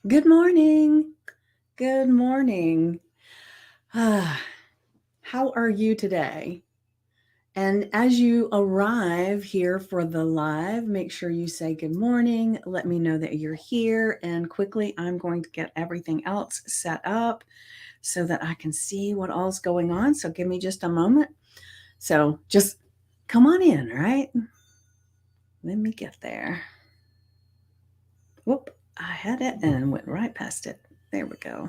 Good morning. Good morning. How are you today? And as you arrive here for the live, make sure you say good morning. Let me know that you're here. And quickly, I'm going to get everything else set up so that I can see what all's going on. So give me just a moment. So just come on in, right? Let me get there. Whoop, I had it and went right past it. There we go.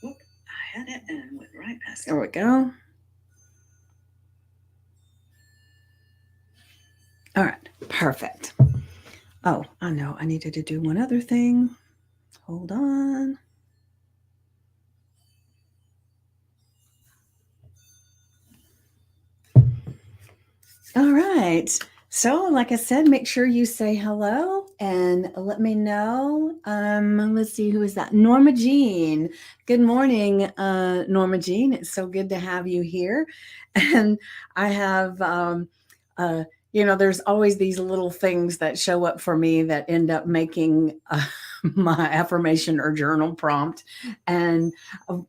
Whoop, I had it and went right past it. There we go. All right, perfect. Oh, I know. I needed to do one other thing. Hold on. All right. So, like I said, make sure you say hello and let me know. Let's see, who is that? Norma Jean. Good morning, Norma Jean. It's so good to have you here. And I have, uh, there's always these little things that show up for me that end up making my affirmation or journal prompt. And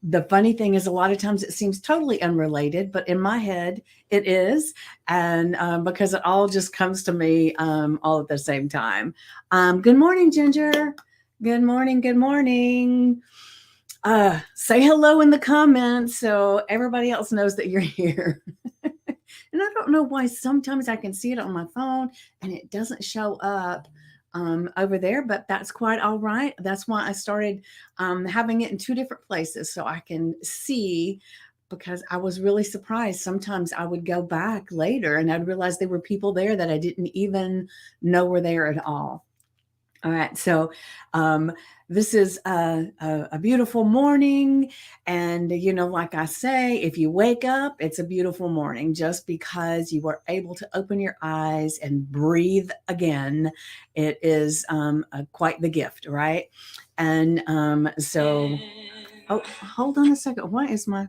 the funny thing is, a lot of times it seems totally unrelated, but in my head, it is. And because it all just comes to me all at the same time. Good morning, Ginger. Good morning. Good morning. Say hello in the comments so everybody else knows that you're here. And I don't know why sometimes I can see it on my phone and it doesn't show up over there, but that's quite all right. That's why I started having it in two different places so I can see, because I was really surprised. Sometimes I would go back later and I'd realize there were people there that I didn't even know were there at all. All right, so um, this is a beautiful morning. And, like I say, if you wake up, it's a beautiful morning just because you are able to open your eyes and breathe again. It is quite the gift, right? And so, oh, hold on a second. Why is my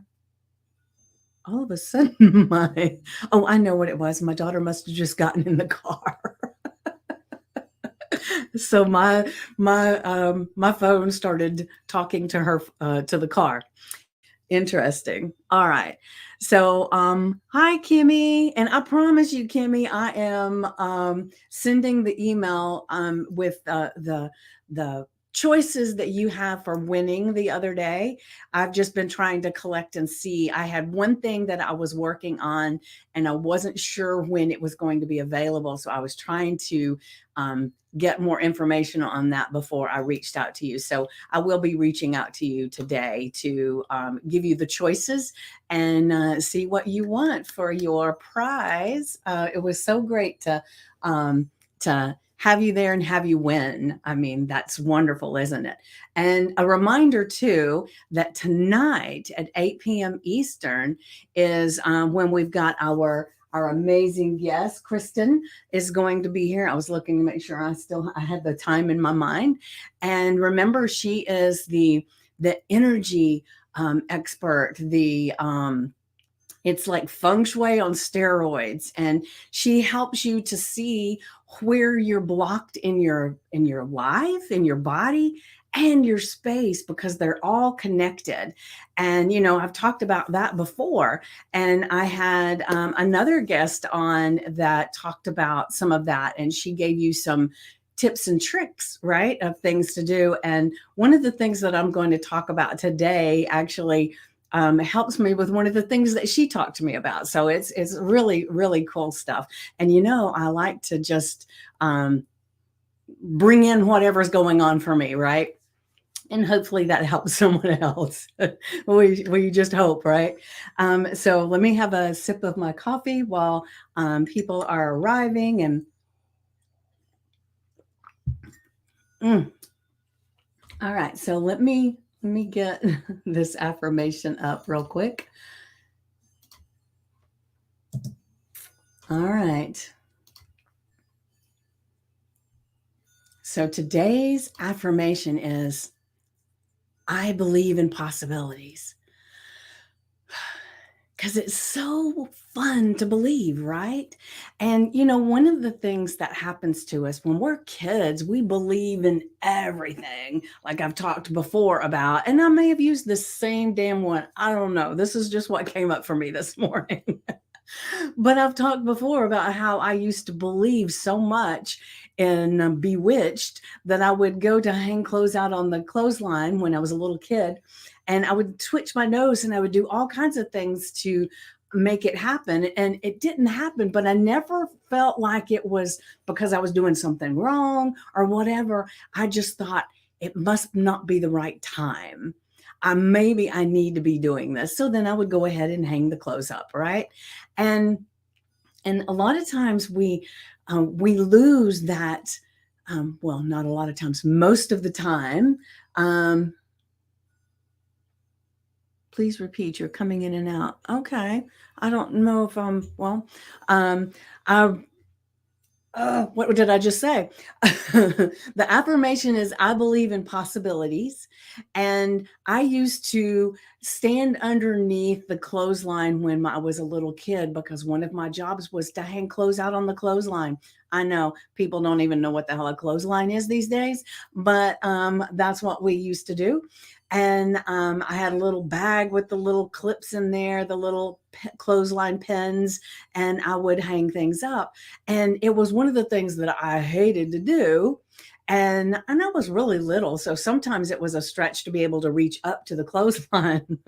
all of a sudden my oh, I know what it was. My daughter must have just gotten in the car. So my phone started talking to her to the car. Interesting. All right. So hi Kimmy, and I promise you, Kimmy, I am sending the email with the choices that you have for winning the other day. I've just been trying to collect and see. I had one thing that I was working on and I wasn't sure when it was going to be available. So I was trying to get more information on that before I reached out to you. So I will be reaching out to you today to give you the choices and see what you want for your prize. It was so great to have you there and have you win. I mean, that's wonderful, isn't it? And a reminder too that tonight at 8 p.m. Eastern is when we've got our amazing guest, Kristen, is going to be here. I was looking to make sure I had the time in my mind. And remember, she is the energy expert, the it's like feng shui on steroids, and she helps you to see where you're blocked in your life, in your body, and your space, because they're all connected. And I've talked about that before, and I had another guest on that talked about some of that, and she gave you some tips and tricks, right, of things to do. And one of the things that I'm going to talk about today actually helps me with one of the things that she talked to me about. So it's really really cool stuff. And I like to just bring in whatever's going on for me, right? And hopefully that helps someone else. we just hope, right? So let me have a sip of my coffee while people are arriving. And mm, all right, so let me get this affirmation up real quick. All right. So today's affirmation is, I believe in possibilities. because it's so fun to believe, right? And, one of the things that happens to us when we're kids, we believe in everything, like I've talked before about. And I may have used the same damn one. I don't know. This is just what came up for me this morning. But I've talked before about how I used to believe so much in Bewitched that I would go to hang clothes out on the clothesline when I was a little kid. And I would twitch my nose and I would do all kinds of things to make it happen. And it didn't happen, but I never felt like it was because I was doing something wrong or whatever. I just thought it must not be the right time. Maybe I need to be doing this. So then I would go ahead and hang the clothes up, right? And a lot of times we lose that. Well, not a lot of times, most of the time. Um, Please repeat. You're coming in and out. Okay, I don't know if I'm well. I what did I just say? The affirmation is I believe in possibilities. And I used to stand underneath the clothesline when I was a little kid because one of my jobs was to hang clothes out on the clothesline. I know people don't even know what the hell a clothesline is these days, but that's what we used to do. And I had a little bag with the little clips in there, the little clothesline pins, and I would hang things up. And it was one of the things that I hated to do. And I was really little, so sometimes it was a stretch to be able to reach up to the clothesline.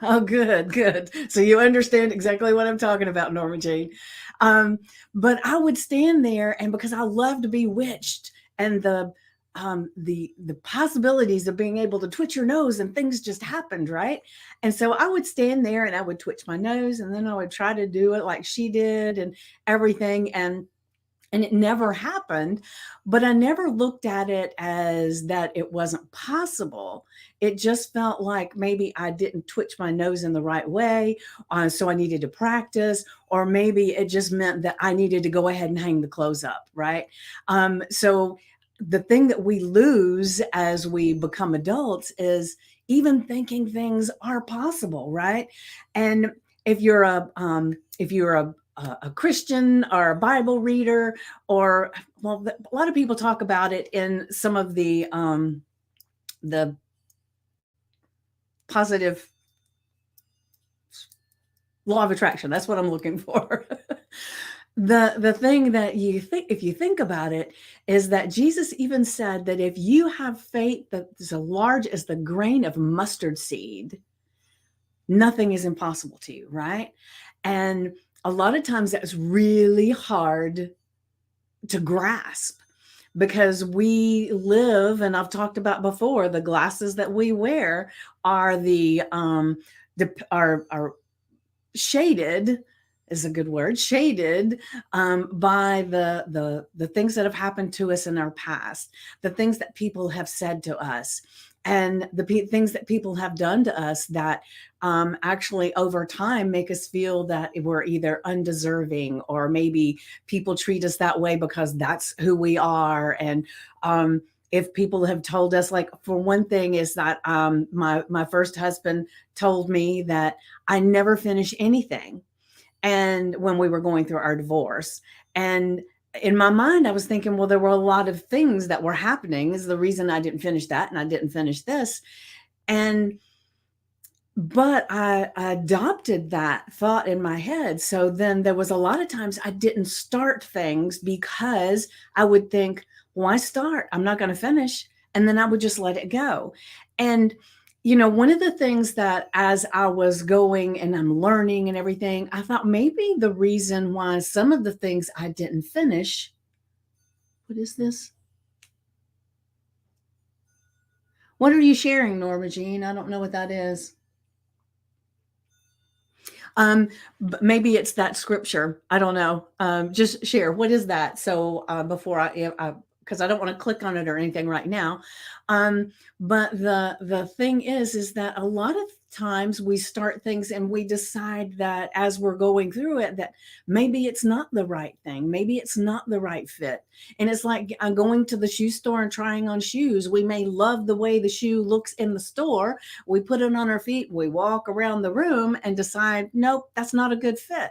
Oh, good, good. So you understand exactly what I'm talking about, Norma Jean. Um, but I would stand there, and because I love to be witched, and the possibilities of being able to twitch your nose and things just happened, right? And so I would stand there and I would twitch my nose, and then I would try to do it like she did and everything. And it never happened, but I never looked at it as that it wasn't possible. It just felt like maybe I didn't twitch my nose in the right way, so I needed to practice, or maybe it just meant that I needed to go ahead and hang the clothes up, right? So the thing that we lose as we become adults is even thinking things are possible, right? And if you're a Christian or a Bible reader, or well, a lot of people talk about it in some of the positive law of attraction. That's what I'm looking for. The thing that you think, if you think about it, is that Jesus even said that if you have faith that's as large as the grain of mustard seed, nothing is impossible to you, right? And a lot of times that's really hard to grasp because we live, and I've talked about before, the glasses that we wear are are shaded, is a good word, shaded by the things that have happened to us in our past, the things that people have said to us, and the things that people have done to us that actually over time make us feel that we're either undeserving, or maybe people treat us that way because that's who we are. And if people have told us, like, for one thing is that my first husband told me that I never finish anything, and when we were going through our divorce. And in my mind, I was thinking, well, there were a lot of things that were happening is the reason I didn't finish that, and I didn't finish this. And but I adopted that thought in my head. So then there was a lot of times I didn't start things because I would think, why start? I'm not going to finish. And then I would just let it go. And, one of the things that as I was going and I'm learning and everything, I thought maybe the reason why some of the things I didn't finish, what is this? What are you sharing, Norma Jean? I don't know what that is. Um, Maybe it's that scripture. I don't know. Just share. What is that? So before I because I don't want to click on it or anything right now. Um, but the thing is that a lot of times we start things and we decide that as we're going through it, that maybe it's not the right thing, maybe it's not the right fit. And it's like going to the shoe store and trying on shoes. We may love the way the shoe looks in the store. We put it on our feet, we walk around the room and decide, nope, that's not a good fit.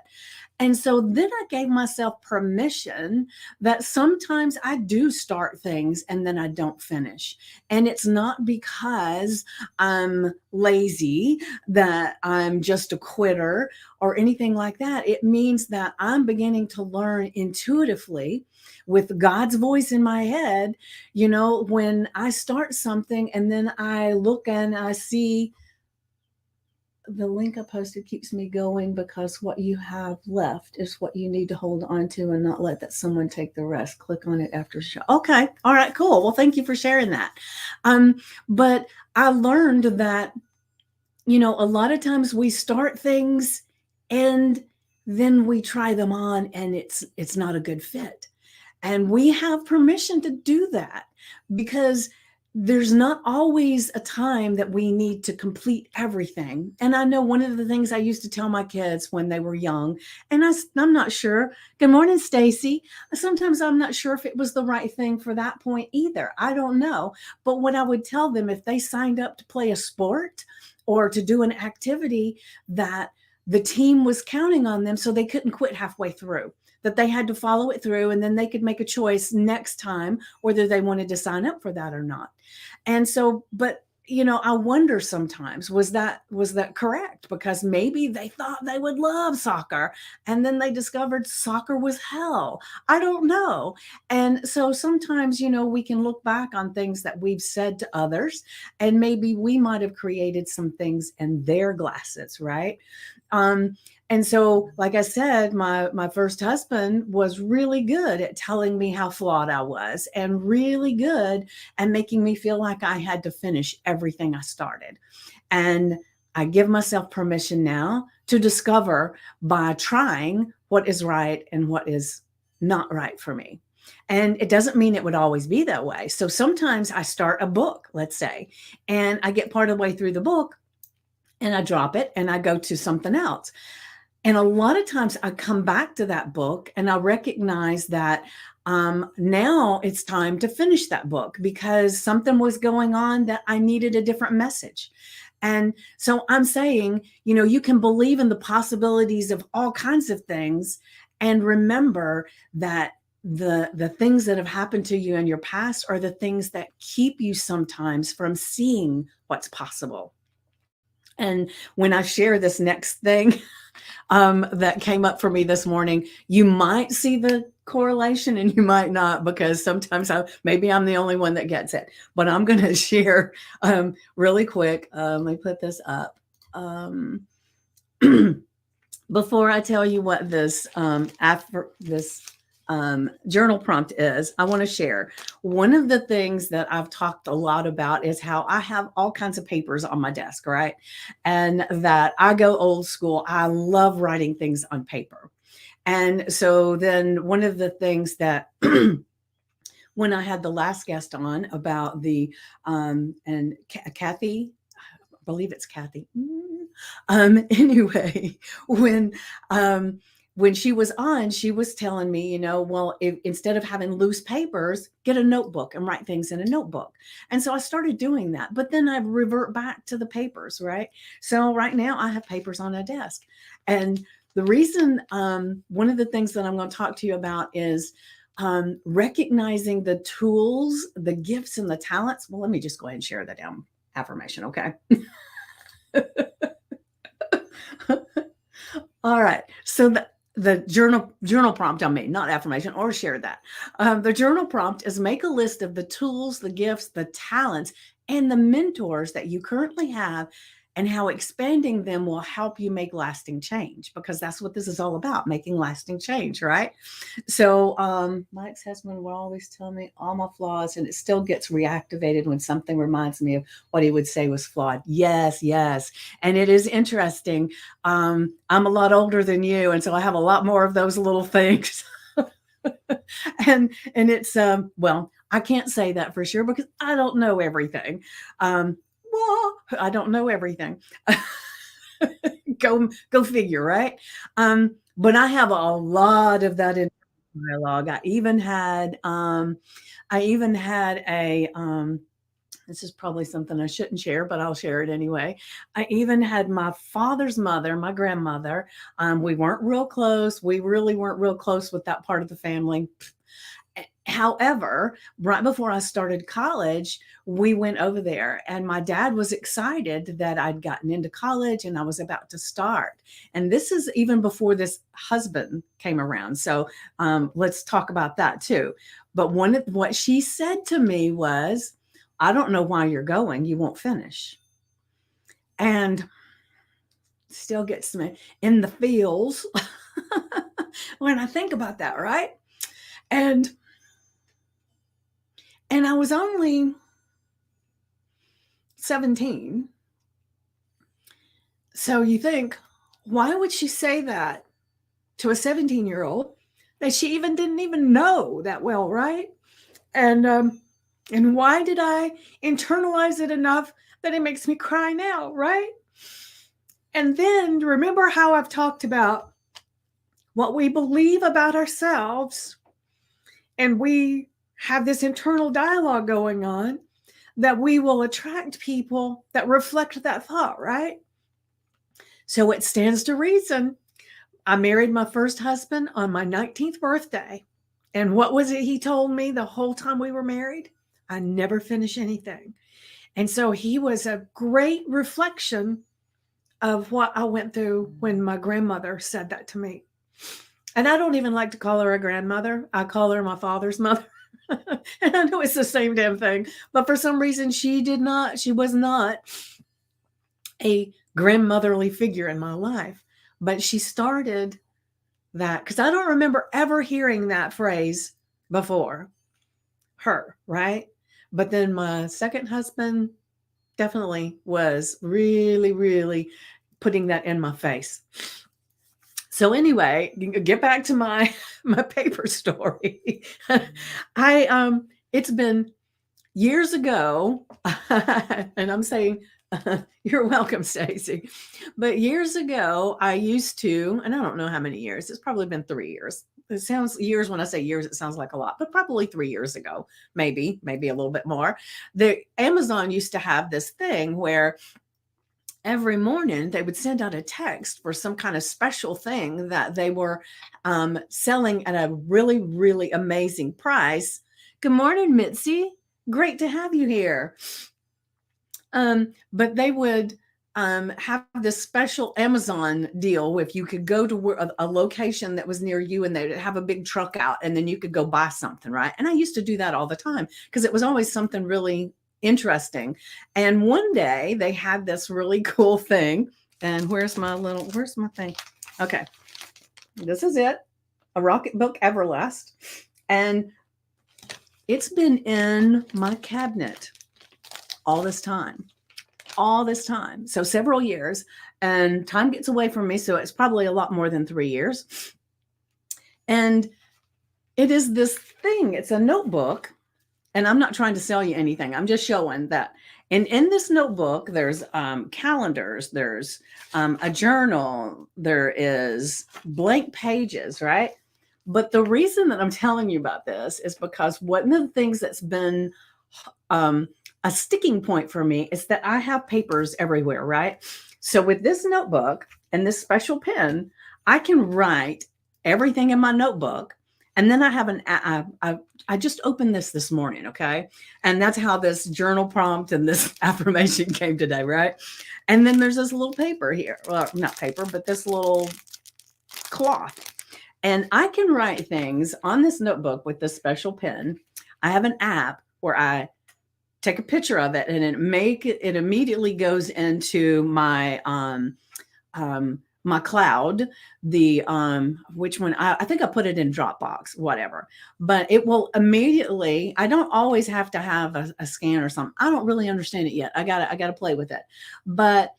And so then I gave myself permission that sometimes I do start things and then I don't finish. And it's not because I'm lazy, that I'm just a quitter or anything like that. It means that I'm beginning to learn intuitively with God's voice in my head, when I start something and then I look and I see the link I posted keeps me going because what you have left is what you need to hold on to and not let that someone take the rest. Click on it after the show. Okay. All right, cool. Well, thank you for sharing that. But I learned that, a lot of times we start things and then we try them on and it's not a good fit. And we have permission to do that because there's not always a time that we need to complete everything. And I know one of the things I used to tell my kids when they were young, and I'm not sure. Good morning, Stacy. Sometimes I'm not sure if it was the right thing for that point either. I don't know. But what I would tell them, if they signed up to play a sport or to do an activity, that the team was counting on them so they couldn't quit halfway through, that they had to follow it through, and then they could make a choice next time whether they wanted to sign up for that or not. And so, but I wonder sometimes, was that correct? Because maybe they thought they would love soccer and then they discovered soccer was hell. I don't know. And so sometimes, we can look back on things that we've said to others, and maybe we might have created some things in their glasses, right? And so, like I said, my first husband was really good at telling me how flawed I was, and really good at making me feel like I had to finish everything I started. And I give myself permission now to discover by trying what is right and what is not right for me. And it doesn't mean it would always be that way. So sometimes I start a book, let's say, and I get part of the way through the book and I drop it and I go to something else. And a lot of times I come back to that book and I recognize that now it's time to finish that book because something was going on that I needed a different message. And so I'm saying, you can believe in the possibilities of all kinds of things and remember that the things that have happened to you in your past are the things that keep you sometimes from seeing what's possible. And when I share this next thing, that came up for me this morning, you might see the correlation and you might not, because sometimes maybe I'm the only one that gets it, but I'm going to share really quick. Let me put this up. Before I tell you what this journal prompt is, I want to share one of the things that I've talked a lot about is how I have all kinds of papers on my desk, right? And that I go old school. I love writing things on paper. And so then one of the things that when I had the last guest on about and Kathy, I believe it's Kathy. Anyway, when she was on, she was telling me, well, instead of having loose papers, get a notebook and write things in a notebook. And so I started doing that, but then I revert back to the papers, right? So right now I have papers on a desk. And the reason, one of the things that I'm going to talk to you about is recognizing the tools, the gifts, and the talents. Well, let me just go ahead and share that affirmation, okay? All right. So the journal prompt I made, not affirmation, or share that. The journal prompt is make a list of the tools, the gifts, the talents, and the mentors that you currently have, and how expanding them will help you make lasting change, because that's what this is all about, making lasting change, right? So my ex-husband would always tell me all my flaws, and it still gets reactivated when something reminds me of what he would say was flawed. Yes, yes. And it is interesting. I'm a lot older than you, and so I have a lot more of those little things. and it's, well, I can't say that for sure because I don't know everything. Well, I don't know everything. Go figure, right? But I have a lot of that in dialogue. I even had a this is probably something I shouldn't share, but I'll share it anyway. I even had my father's mother, my grandmother. We weren't real close. We really weren't real close with that part of the family. However, right before I started college, we went over there, and my dad was excited that I'd gotten into college and I was about to start. And this is even before this husband came around. So let's talk about that too. But one of what she said to me was, I don't know why you're going. You won't finish. And still gets me in the feels when I think about that, right? And I was only 17. So you think, why would she say that to a 17-year-old that she even didn't even know that well, right? And why did I internalize it enough that it makes me cry now, right? And then remember how I've talked about what we believe about ourselves, and we have this internal dialogue going on that we will attract people that reflect that thought, right? So it stands to reason. I married my first husband on my 19th birthday. And what was it he told me the whole time we were married? I never finish anything. And so he was a great reflection of what I went through when my grandmother said that to me. And I don't even like to call her a grandmother. I call her my father's mother. And I know it's the same damn thing. But for some reason, she was not a grandmotherly figure in my life. But she started that because I don't remember ever hearing that phrase before her, right? But then my second husband definitely was really, really putting that in my face. So anyway, get back to my paper story. It's been years ago, and I'm saying you're welcome, Stacy. But years ago, I used to, and I don't know how many years. It's probably been 3 years. It sounds years when I say years, it sounds like a lot, but probably 3 years ago, maybe a little bit more. The Amazon used to have this thing where every morning they would send out a text for some kind of special thing that they were selling at a really, really amazing price. Good morning, Mitzi. Great to have you here. But they would have this special Amazon deal if you could go to a location that was near you and they'd have a big truck out and then you could go buy something, right? And I used to do that all the time because it was always something really interesting. And one day they had this really cool thing. And where's my thing? Okay. This is it. A Rocketbook Everlast. And it's been in my cabinet all this time. So several years, and time gets away from me. So it's probably a lot more than 3 years. And it is this thing. It's a notebook. And I'm not trying to sell you anything. I'm just showing that. And in this notebook, there's calendars, there's a journal, there is blank pages, right? But the reason that I'm telling you about this is because one of the things that's been a sticking point for me is that I have papers everywhere, right? So with this notebook and this special pen, I can write everything in my notebook. And then I have I just opened this morning, okay? And that's how this journal prompt and this affirmation came today, right? And then there's this little paper here. Well, not paper, but this little cloth. And I can write things on this notebook with this special pen. I have an app where I take a picture of it and it immediately goes into my my cloud, which one I think I put it in Dropbox, whatever, but it will immediately, I don't always have to have a scan or something. I don't really understand it yet. I gotta play with it, but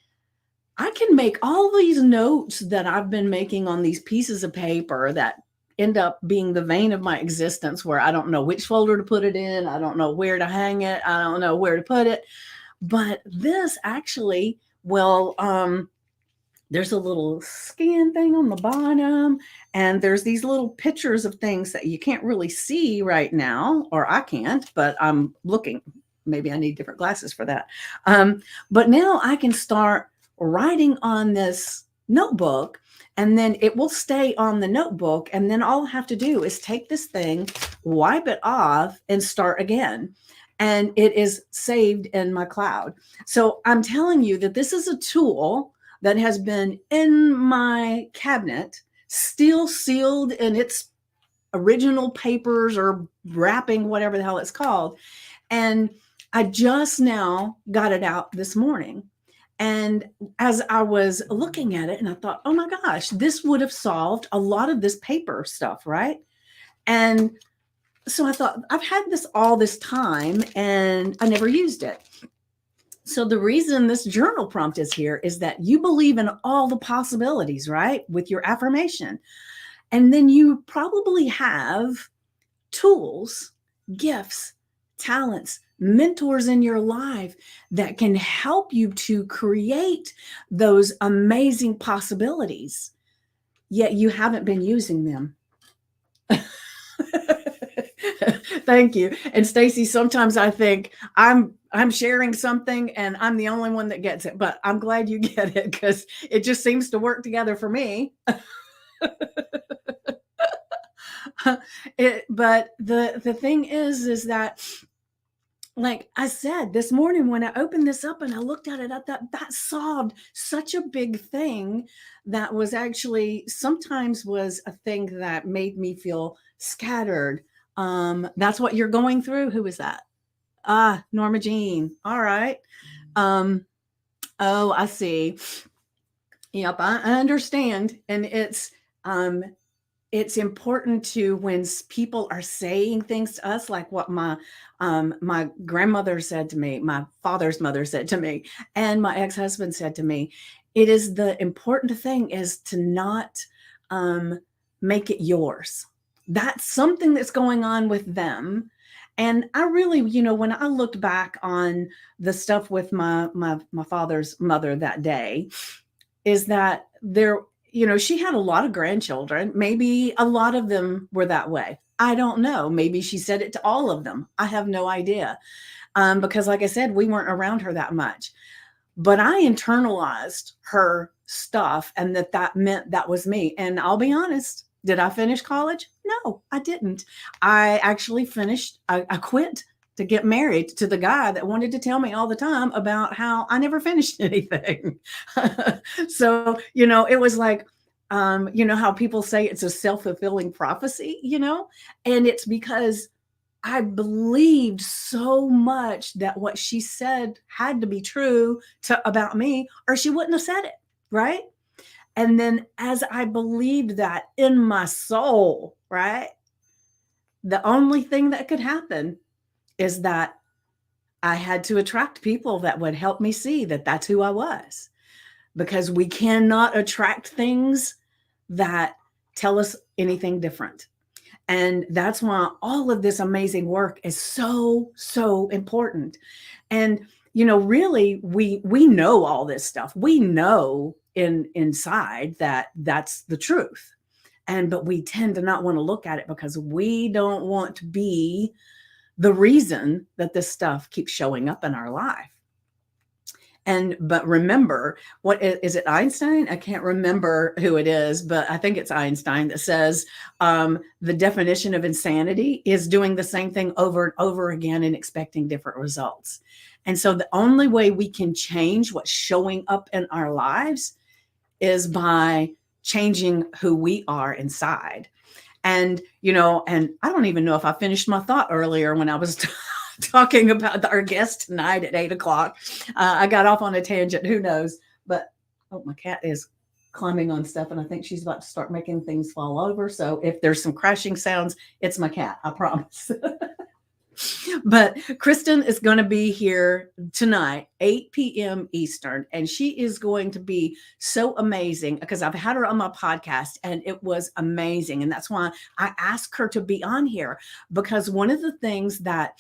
I can make all these notes that I've been making on these pieces of paper that end up being the vein of my existence where I don't know which folder to put it in. I don't know where to hang it. I don't know where to put it. But this actually will, there's a little scan thing on the bottom, and there's these little pictures of things that you can't really see right now, or I can't, but I'm looking. Maybe I need different glasses for that. But now I can start writing on this notebook, and then it will stay on the notebook. And then all I have to do is take this thing, wipe it off, and start again. And it is saved in my cloud. So I'm telling you that this is a tool that has been in my cabinet, still sealed in its original papers or wrapping, whatever the hell it's called. And I just now got it out this morning. And as I was looking at it, and I thought, oh my gosh, this would have solved a lot of this paper stuff, right? And so I thought, I've had this all this time and I never used it. So the reason this journal prompt is here is that you believe in all the possibilities, right? With your affirmation. And then you probably have tools, gifts, talents, mentors in your life that can help you to create those amazing possibilities, yet you haven't been using them. Thank you. And Stacy, sometimes I think I'm sharing something and I'm the only one that gets it, but I'm glad you get it because it just seems to work together for me. But the thing is that, like I said this morning when I opened this up and I looked at it, I thought that solved such a big thing that was actually sometimes was a thing that made me feel scattered. That's what you're going through. Who is that? Ah, Norma Jean. All right. Oh, I see. Yep, I understand. And it's important to when people are saying things to us, like what my grandmother said to me, my father's mother said to me, and my ex-husband said to me. It is the important thing is to not make it yours. That's something that's going on with them. And I really, when I looked back on the stuff with my father's mother that day, is that there, she had a lot of grandchildren. Maybe a lot of them were that way. I don't know. Maybe she said it to all of them. I have no idea. Because like I said, we weren't around her that much. But I internalized her stuff and that meant that was me. And I'll be honest, did I finish college? No, I didn't. I actually finished, I quit to get married to the guy that wanted to tell me all the time about how I never finished anything. So, it was like, how people say it's a self-fulfilling prophecy, and it's because I believed so much that what she said had to be true about me, or she wouldn't have said it, right? And then as I believed that in my soul, right, the only thing that could happen is that I had to attract people that would help me see that that's who I was. Because we cannot attract things that tell us anything different. And that's why all of this amazing work is so, so important. And, really, we know all this stuff. We know inside that that's the truth. But we tend to not want to look at it because we don't want to be the reason that this stuff keeps showing up in our life. But remember, what is it, Einstein? I can't remember who it is, but I think it's Einstein that says the definition of insanity is doing the same thing over and over again and expecting different results. And so the only way we can change what's showing up in our lives is by changing who we are inside. And, and I don't even know if I finished my thought earlier when I was talking about our guest tonight at 8:00. I got off on a tangent. Who knows? But my cat is climbing on stuff, and I think she's about to start making things fall over. So if there's some crashing sounds, it's my cat. I promise. But Kristen is going to be here tonight, 8 p.m. Eastern, and she is going to be so amazing because I've had her on my podcast and it was amazing. And that's why I asked her to be on here, because one of the things that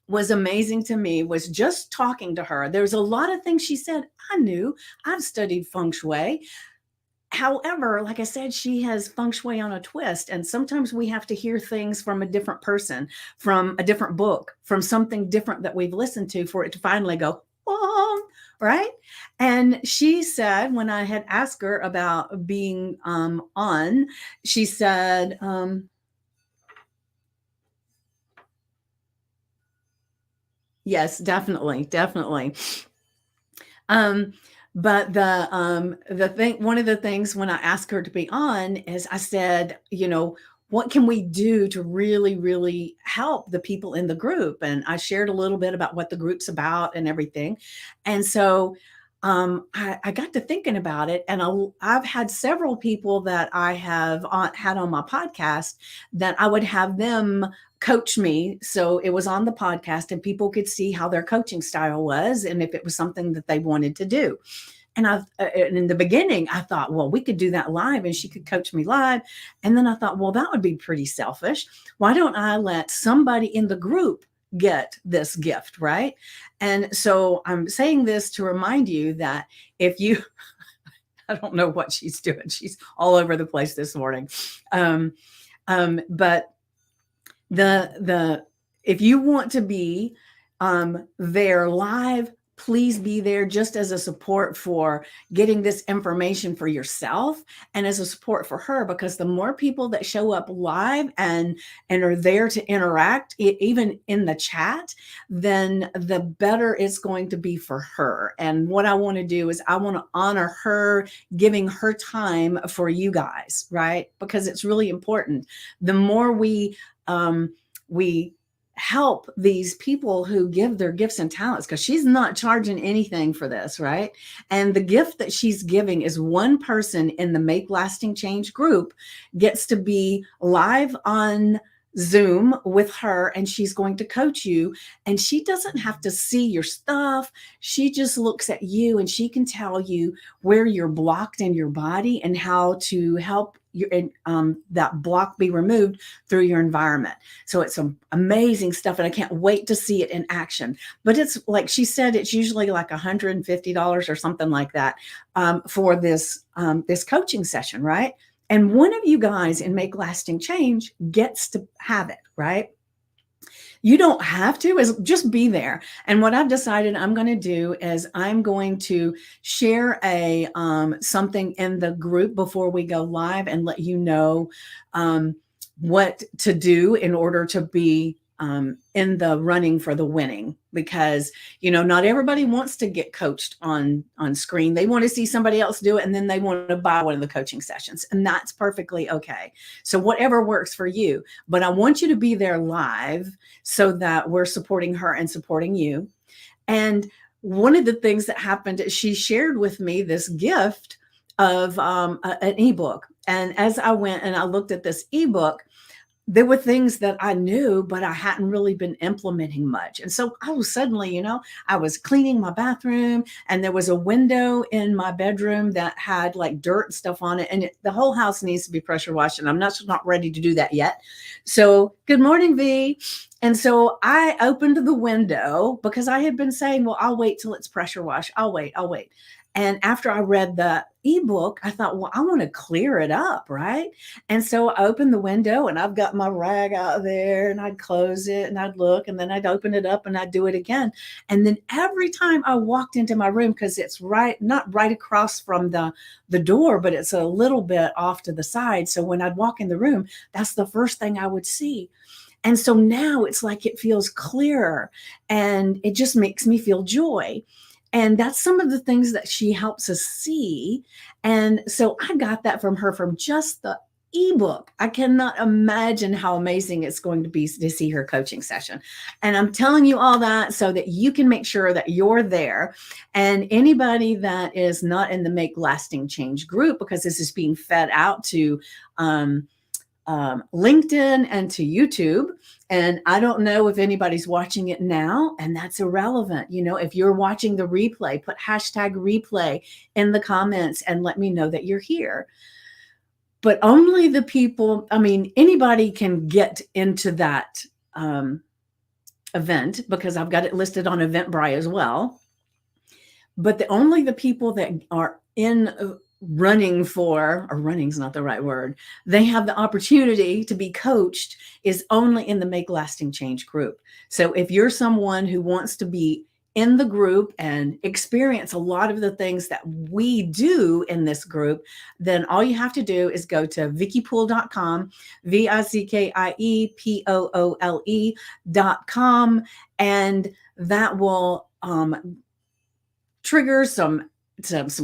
was amazing to me was just talking to her. There's a lot of things she said I knew. I've studied feng shui. However, like I said, she has feng shui on a twist. And sometimes we have to hear things from a different person, from a different book, from something different that we've listened to for it to finally go, oh, right. And she said, when I had asked her about being on, she said, yes, definitely, definitely. Um, but the thing, one of the things when I asked her to be on is I said, what can we do to really, really help the people in the group? And I shared a little bit about what the group's about and everything. And so I got to thinking about it, and I've had several people that I have had on my podcast that I would have them coach me. So it was on the podcast, and people could see how their coaching style was and if it was something that they wanted to do. And in the beginning, I thought, well, we could do that live and she could coach me live. And then I thought, well, that would be pretty selfish. Why don't I let somebody in the group get this gift, right? And so I'm saying this to remind you that if you, I don't know what she's doing. She's all over the place this morning. But the if you want to be there live, please be there just as a support for getting this information for yourself and as a support for her, because the more people that show up live and are there to interact, even in the chat, then the better it's going to be for her. And what I want to do is I want to honor her giving her time for you guys, right? Because it's really important. The more we help these people who give their gifts and talents, because she's not charging anything for this, right? And the gift that she's giving is one person in the Make Lasting Change group gets to be live on Zoom with her, and she's going to coach you, and she doesn't have to see your stuff. She just looks at you and she can tell you where you're blocked in your body and how to help that block be removed through your environment. So it's some amazing stuff, and I can't wait to see it in action. But it's like she said, it's usually like $150 or something like that for this coaching session, right? And one of you guys in Make Lasting Change gets to have it, right? You don't have to, is just be there. And what I've decided I'm going to do is I'm going to share a something in the group before we go live and let you know what to do in order to be in the running for the winning, because not everybody wants to get coached on screen. They want to see somebody else do it, and then they want to buy one of the coaching sessions, and that's perfectly okay. So whatever works for you, but I want you to be there live so that we're supporting her and supporting you. And one of the things that happened is she shared with me this gift of an ebook, and as I went and I looked at this ebook, there were things that I knew, but I hadn't really been implementing much. And so I was suddenly, I was cleaning my bathroom, and there was a window in my bedroom that had like dirt and stuff on it. And the whole house needs to be pressure washed. And I'm not ready to do that yet. So good morning, V. And so I opened the window because I had been saying, well, I'll wait till it's pressure washed. I'll wait. And after I read the ebook, I thought, well, I want to clear it up, right? And so I opened the window, and I've got my rag out there, and I'd close it and I'd look, and then I'd open it up and I'd do it again. And then every time I walked into my room, because it's not right across from the door, but it's a little bit off to the side. So when I'd walk in the room, that's the first thing I would see. And so now it's like it feels clearer, and it just makes me feel joy. And that's some of the things that she helps us see. And so I got that from her from just the ebook. I cannot imagine how amazing it's going to be to see her coaching session. And I'm telling you all that so that you can make sure that you're there. And anybody that is not in the Make Lasting Change group, because this is being fed out to LinkedIn and to YouTube. And I don't know if anybody's watching it now, and that's irrelevant. If you're watching the replay, put hashtag replay in the comments and let me know that you're here. But only the people, anybody can get into that event because I've got it listed on Eventbrite as well. But only the people that are in running for, or running's not the right word, they have the opportunity to be coached is only in the Make Lasting Change group. So if you're someone who wants to be in the group and experience a lot of the things that we do in this group, then all you have to do is go to VickyPoole.com, VICKIEPOOLE.com, and that will trigger some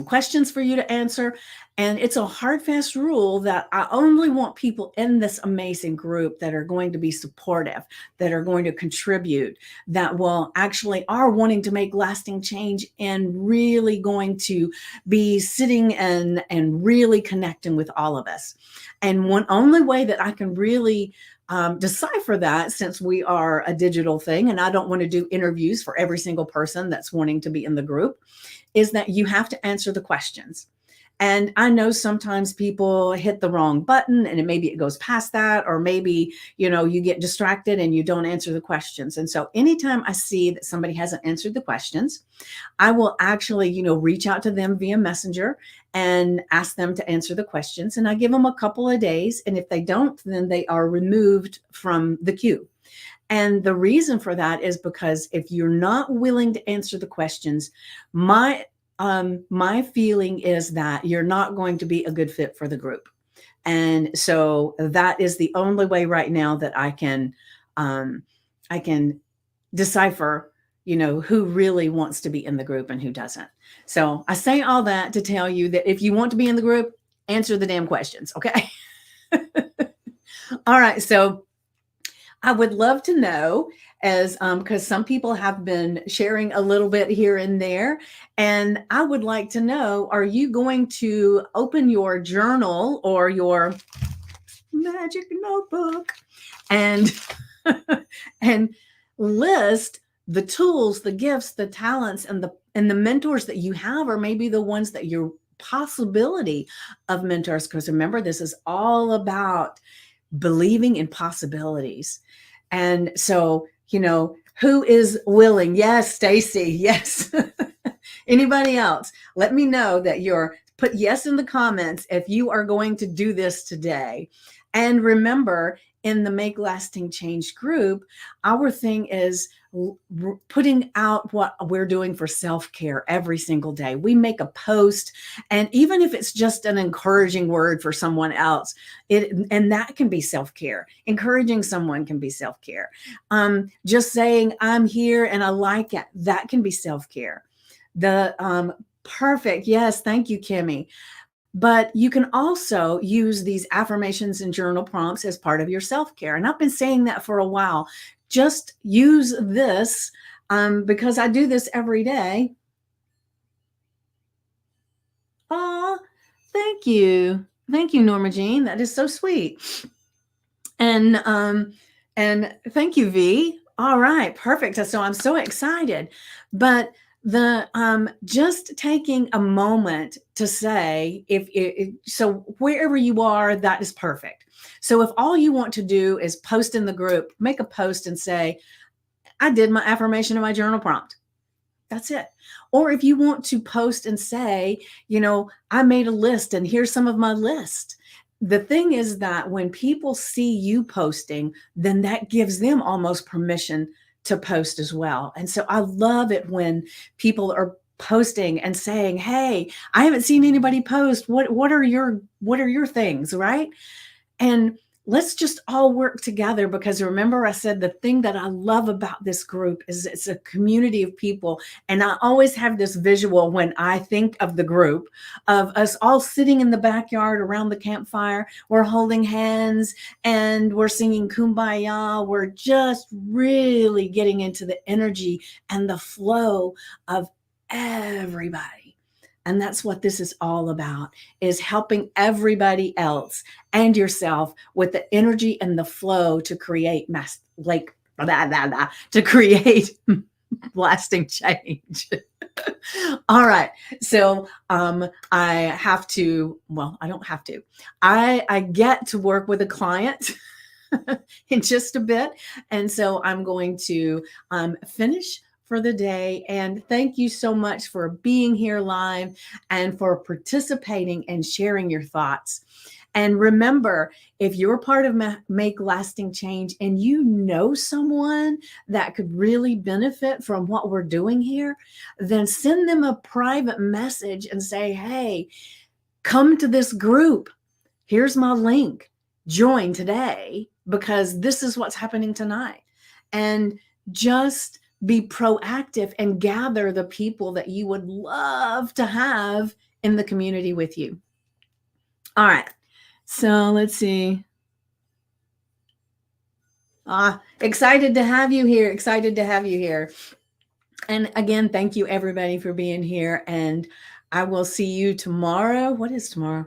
questions for you to answer. And it's a hard, fast rule that I only want people in this amazing group that are going to be supportive, that are going to contribute, that will actually are wanting to make lasting change and really going to be sitting and really connecting with all of us. And one only way that I can really decipher that, since we are a digital thing and I don't want to do interviews for every single person that's wanting to be in the group, is that you have to answer the questions. And I know sometimes people hit the wrong button and maybe it goes past that, or maybe, you get distracted and you don't answer the questions. And so anytime I see that somebody hasn't answered the questions, I will actually, reach out to them via Messenger and ask them to answer the questions. And I give them a couple of days. And if they don't, then they are removed from the queue. And the reason for that is because if you're not willing to answer the questions, my feeling is that you're not going to be a good fit for the group. And so that is the only way right now that I can decipher, who really wants to be in the group and who doesn't. So I say all that to tell you that if you want to be in the group, answer the damn questions. Okay. All right. So I would love to know, as because some people have been sharing a little bit here and there, and I would like to know, are you going to open your journal or your magic notebook and and list the tools, the gifts, the talents, and the mentors that you have, or maybe the ones that you're possibility of mentors? Because remember, this is all about believing in possibilities. And so, who is willing? Yes, Stacy. Yes. Anybody else? Let me know that put yes in the comments if you are going to do this today. And remember, in the Make Lasting Change group, our thing is putting out what we're doing for self-care every single day. We make a post, and even if it's just an encouraging word for someone else, and that can be self-care. Encouraging someone can be self-care. Just saying, I'm here and I like it, that can be self-care. Perfect. Yes. Thank you, Kimmy. But you can also use these affirmations and journal prompts as part of your self-care. And I've been saying that for a while. Just use this because I do this every day. Oh, thank you. Thank you, Norma Jean. That is so sweet. And thank you, V. All right, perfect. So I'm so excited. But just taking a moment to say, so wherever you are, that is perfect. So if all you want to do is post in the group, make a post and say, I did my affirmation and my journal prompt. That's it. Or if you want to post and say, I made a list and here's some of my list. The thing is that when people see you posting, then that gives them almost permission to post as well. And so I love it when people are posting and saying, hey, I haven't seen anybody post. What are your things, right? And let's just all work together, because remember I said the thing that I love about this group is it's a community of people. And I always have this visual when I think of the group of us all sitting in the backyard around the campfire. We're holding hands and we're singing Kumbaya. We're just really getting into the energy and the flow of everybody. And that's what this is all about, is helping everybody else and yourself with the energy and the flow to create to create lasting change. All right. So I have to, well, I don't have to. I get to work with a client in just a bit. And so I'm going to finish for the day. And thank you so much for being here live and for participating and sharing your thoughts. And remember, if you're part of Make Lasting Change and you know someone that could really benefit from what we're doing here, then send them a private message and say, hey, come to this group. Here's my link. Join today because this is what's happening tonight. And just be proactive and gather the people that you would love to have in the community with you. All right. So let's see. Excited to have you here. Excited to have you here. And again, thank you everybody for being here. And I will see you tomorrow. What is tomorrow?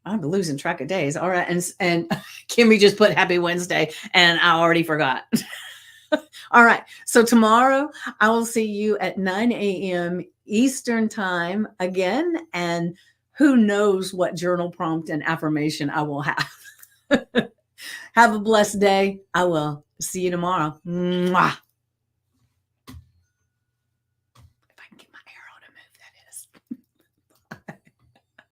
I'm losing track of days. All right. And Kimmy just put happy Wednesday and I already forgot. All right. So tomorrow I will see you at 9 a.m. Eastern time again. And who knows what journal prompt and affirmation I will have. Have a blessed day. I will see you tomorrow. Mwah.